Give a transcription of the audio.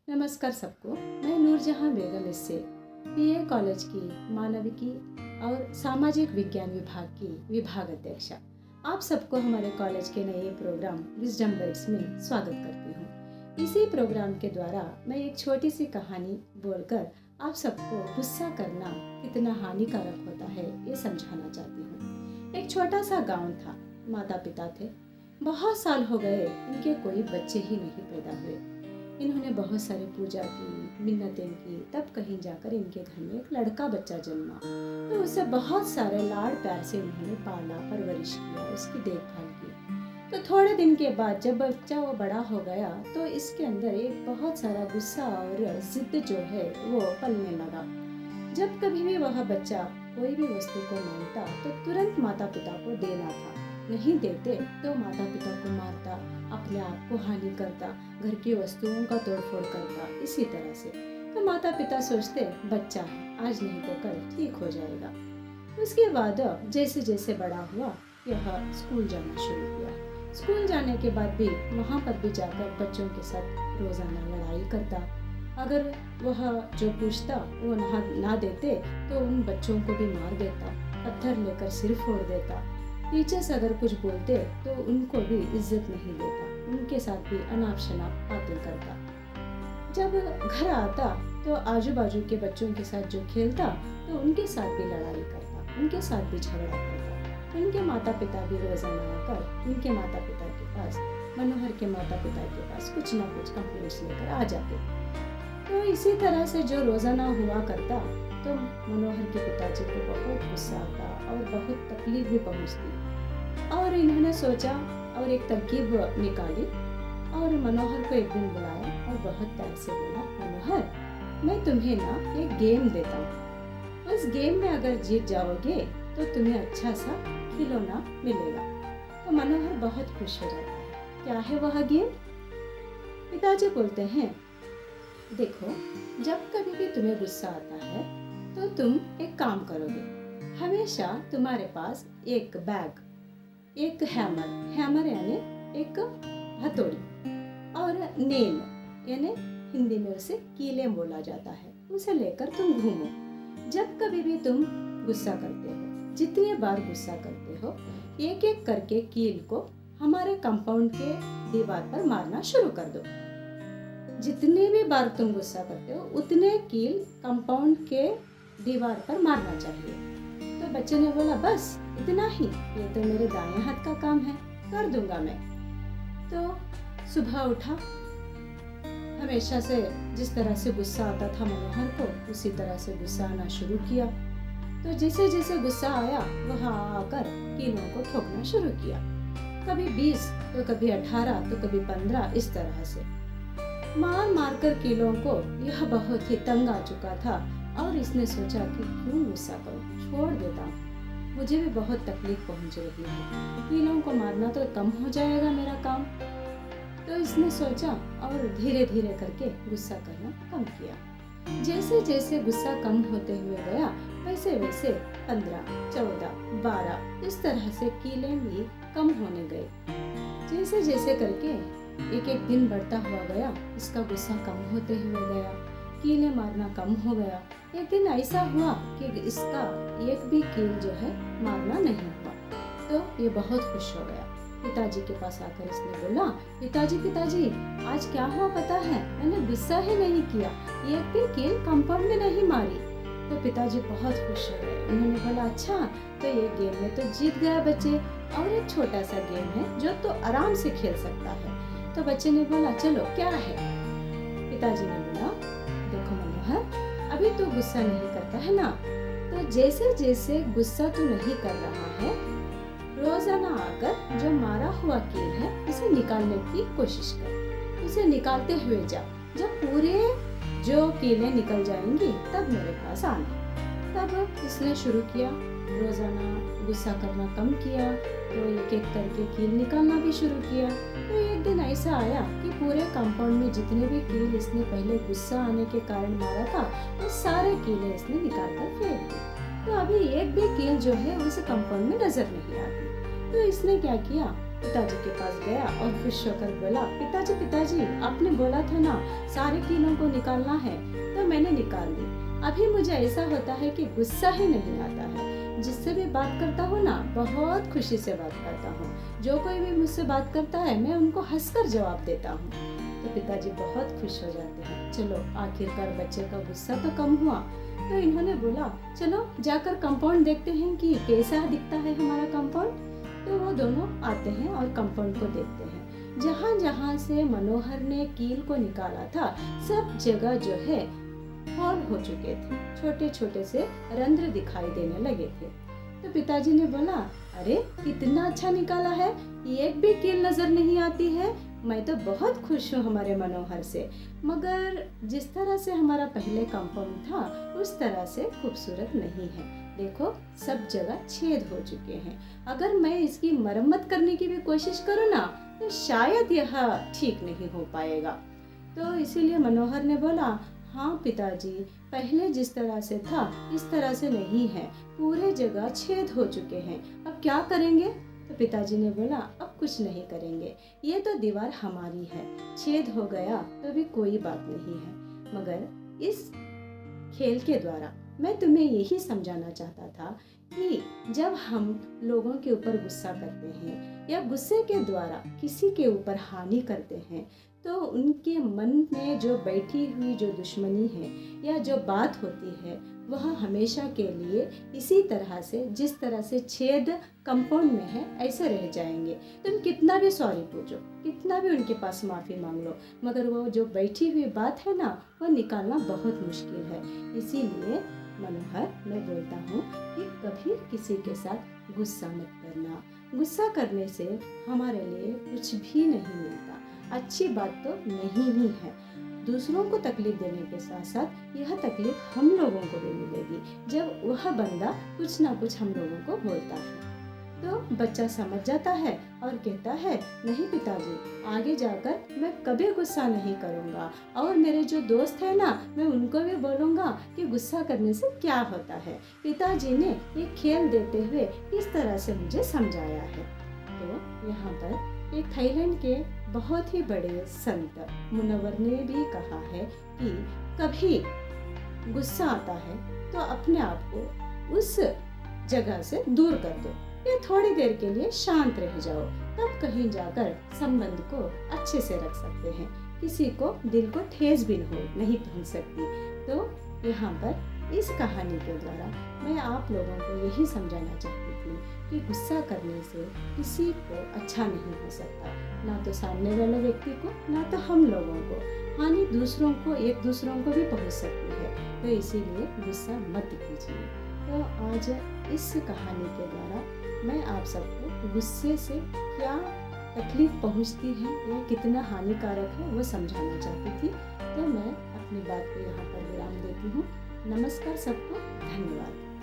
नमस्कार सबको। मैं नूरजहां बेगम इससे बीए कॉलेज की मानविकी और सामाजिक विज्ञान विभाग की विभाग अध्यक्षा आप सबको हमारे कॉलेज के नए प्रोग्राम विजडम बिट्स में स्वागत करती हूँ। इसी प्रोग्राम के द्वारा मैं एक छोटी सी कहानी बोलकर आप सबको गुस्सा करना कितना हानिकारक होता है ये समझाना चाहती हूँ। एक छोटा सा गांव था, माता पिता थे। बहुत साल हो गए इनके कोई बच्चे ही नहीं पैदा हुए। इन्होंने बहुत सारी पूजा की, मिन्नतें की, तब कहीं जाकर इनके घर में एक लड़का बच्चा जन्मा। तो उसे बहुत सारे लाड़ प्यार से उन्होंने पाला, परवरिश किया, उसकी देखभाल की। तो थोड़े दिन के बाद जब बच्चा वो बड़ा हो गया तो इसके अंदर एक बहुत सारा गुस्सा और जिद जो है वो पलने लगा। जब कभी भी वह बच्चा कोई भी वस्तु को मांगता तो तुरंत माता पिता को देना था, नहीं देते तो माता पिता को मारता, अपने आप को हानि करता, घर की वस्तुओं का तोड़फोड़ करता। इसी तरह से तो माता पिता सोचते बच्चा है, आज नहीं तो कल ठीक हो जाएगा। उसके बाद जैसे जैसे बड़ा हुआ यह स्कूल जाना शुरू किया। स्कूल जाने के बाद भी वहाँ पर भी जाकर बच्चों के साथ रोजाना लड़ाई करता। अगर वह जो पूछता वो ना देते तो उन बच्चों को भी मार देता, पत्थर लेकर सिर फोड़ देता। टीचर्स अगर कुछ बोलते तो उनको भी इज्जत नहीं देता, उनके साथ भी अनाप शनाप बातें करता। जब घर आता तो आजू बाजू के बच्चों के साथ जो खेलता तो उनके साथ भी लड़ाई करता, उनके साथ भी झगड़ा करता। उनके माता पिता भी रोजाना आकर उनके माता पिता के पास, मनोहर के माता पिता के पास कुछ ना कुछ कंप्लेंट्स लेकर आ जाते। तो इसी तरह से जो रोजाना हुआ करता तो मनोहर के पिताजी को बहुत गुस्सा आता और बहुत तकलीफ भी पहुंचती। और इन्होंने सोचा और एक तरकीब निकाली और मनोहर को एक दिन बुलाया और बहुत प्यार से बोला, मनोहर मैं तुम्हें ना एक गेम देता हूँ, उस गेम में अगर जीत जाओगे तो तुम्हें अच्छा सा खिलौना मिलेगा। तो मनोहर बहुत खुश हो जाता है। क्या है वह गेम? पिताजी बोलते हैं, देखो जब कभी भी तुम्हें गुस्सा आता है तो तुम एक काम करोगे, हमेशा तुम्हारे पास एक बैग, एक हैमर यानी एक हथौड़ी और नेल यानी हिंदी में उसे कीलें बोला जाता है, उसे लेकर तुम घूमो। जब कभी भी तुम गुस्सा करते हो, जितने बार गुस्सा करते हो, एक एक करके कील को हमारे कंपाउंड के दीवार पर मारना शुरू कर दो। जितने भी बार तुम गुस्सा करते हो उतने कील कंपाउंड के दीवार पर मारना चाहिए। तो बच्चे ने बोला बस इतना ही, ये तो मेरे दाएं हाथ का काम है, कर दूंगा मैं। तो सुबह उठा, हमेशा से जिस तरह से गुस्सा आता था मनोहर को उसी तरह से गुस्सा आना शुरू किया। तो जैसे जैसे गुस्सा आया वह आकर कीलों को ठोकना शुरू किया, कभी 20 तो कभी 18 तो कभी 15, इस तरह से मार मार कर कीलों को यह बहुत ही तंग आ चुका था। और इसने सोचा कि क्यों गुस्सा करूं, छोड़ देता हूं, मुझे भी बहुत तकलीफ पहुंच रही है, कीलों को मारना तो कम हो जाएगा मेरा काम। तो इसने सोचा और धीरे धीरे करके गुस्सा करना कम किया। जैसे जैसे गुस्सा कम होते हुए गया वैसे वैसे 15, 14, 12 इस तरह से कीलें भी कम होने गए। जैसे जैसे करके एक एक दिन बढ़ता हुआ गया, इसका गुस्सा कम होते हुए गया, कीलें मारना कम हो गया। एक दिन ऐसा हुआ कि इसका एक भी कील जो है मारना नहीं हुआ। तो ये बहुत खुश हो गया। पिताजी के पास आकर इसने बोला, पिताजी पिताजी आज क्या हुआ पता है, मैंने गुस्सा ही नहीं किया, एक भी कील कंपाउंड में नहीं मारी। तो पिताजी बहुत खुश हो गए। उन्होंने बोला अच्छा, तो ये गेम में तो जीत गया बच्चे, और एक छोटा सा गेम है जो तो आराम से खेल सकता है। तो बच्चे ने बोला चलो क्या है? पिताजी ने बोला देखो मनोहर, अभी तो गुस्सा नहीं करता है ना, तो जैसे जैसे गुस्सा तू नहीं कर रहा है, रोजाना आकर जो मारा हुआ कील है उसे निकालने की कोशिश कर, उसे निकालते हुए जा। जब पूरे जो कीलें निकल जाएंगी तब मेरे पास आना। तब इसने शुरू किया, रोजाना गुस्सा करना कम किया, तो एक एक करके कील निकालना भी शुरू किया। तो एक दिन ऐसा आया कि पूरे कंपाउंड में जितने भी कील इसने पहले गुस्सा आने के कारण मारा था वो सारे कीलें इसने निकाल कर फेंक दी। तो अभी एक भी कील जो है उस कंपाउंड में नजर नहीं आती। तो इसने क्या किया, पिताजी के पास गया और खुश होकर बोला, पिताजी पिताजी आपने बोला था ना सारे कीलों को निकालना है, तो मैंने निकाल दी। अभी मुझे ऐसा होता है कि गुस्सा ही नहीं आता है। जिससे भी बात करता हूँ ना, बहुत खुशी से बात करता हूँ। जो कोई भी मुझसे बात करता है मैं उनको हंसकर जवाब देता हूँ। तो पिताजी बहुत खुश हो जाते हैं। चलो आखिरकार बच्चे का गुस्सा तो कम हुआ। तो इन्होंने बोला, चलो जाकर कंपाउंड देखते हैं कि कैसा दिखता है हमारा कंपाउंड। तो वो दोनों आते हैं और कंपाउंड को देखते हैं। जहाँ जहाँ से मनोहर ने कील को निकाला था, सब जगह जो है होल हो चुके थे, छोटे छोटे से रंध्र दिखाई देने लगे थे। तो पिताजी ने बोला, अरे कितना अच्छा निकाला है, एक भी कील नजर नहीं आती है। मैं तो बहुत खुश हूँ हमारे मनोहर से, मगर जिस तरह से हमारा पहले कंपाउंड था उस तरह से खूबसूरत नहीं है। देखो सब जगह छेद हो चुके हैं। अगर मैं इसकी मरम्मत करने की भी कोशिश करूँ ना, तो शायद यह ठीक नहीं हो पाएगा। तो इसीलिए मनोहर ने बोला, हाँ पिताजी, पहले जिस तरह से था इस तरह से नहीं है, पूरे जगह छेद हो चुके हैं, अब क्या करेंगे। तो पिताजी ने बोला, अब कुछ नहीं करेंगे, ये तो दीवार हमारी है, छेद हो गया तो भी कोई बात नहीं है, मगर इस खेल के द्वारा मैं तुम्हें यही समझाना चाहता था कि जब हम लोगों के ऊपर गुस्सा करते हैं या गुस्से के द्वारा किसी के ऊपर हानि करते हैं, तो उनके मन में जो बैठी हुई जो दुश्मनी है या जो बात होती है, वह हमेशा के लिए इसी तरह से, जिस तरह से छेद कंपाउंड में है, ऐसे रह जाएंगे। तुम कितना भी सॉरी पूछो, कितना भी उनके पास माफ़ी मांग लो, मगर वो जो बैठी हुई बात है ना, वो निकालना बहुत मुश्किल है। इसीलिए मनोहर, मैं बोलता हूँ कि कभी किसी के साथ गुस्सा मत करना। गुस्सा करने से हमारे लिए कुछ भी नहीं मिलता, अच्छी बात तो नहीं ही है। दूसरों को तकलीफ देने के साथ साथ यह तकलीफ हम लोगों को भी मिलेगी जब वह बंदा कुछ ना कुछ हम लोगों को बोलता है। तो बच्चा समझ जाता है और कहता है, नहीं पिताजी, आगे जाकर मैं कभी गुस्सा नहीं करूँगा, और मेरे जो दोस्त है ना, मैं उनको भी बोलूँगा कि गुस्सा करने से क्या होता है। पिताजी ने ये खेल देते हुए इस तरह से मुझे समझाया है। तो यहाँ पर एक थाईलैंड के बहुत ही बड़े संत मुनव्वर ने भी कहा है कि कभी गुस्सा आता है तो अपने आप को उस जगह से दूर कर दो, या थोड़ी देर के लिए शांत रह जाओ, तब कहीं जाकर संबंध को अच्छे से रख सकते हैं, किसी को दिल को ठेस भी नहीं पहुंच सकती। तो यहाँ पर इस कहानी के द्वारा मैं आप लोगों को यही समझाना चाहती थी कि गुस्सा करने से किसी को अच्छा नहीं हो सकता, ना तो सामने वाले व्यक्ति को, ना तो हम लोगों को। हानि दूसरों को, एक दूसरों को भी पहुंच सकती है, तो इसीलिए गुस्सा मत कीजिए। तो आज इस कहानी के द्वारा मैं आप सबको गुस्से से क्या तकलीफ पहुंचती है या कितना हानिकारक है वो समझाना चाहती थी। तो मैं अपनी बात को यहाँ पर विराम देती हूँ। नमस्कार सबको, धन्यवाद।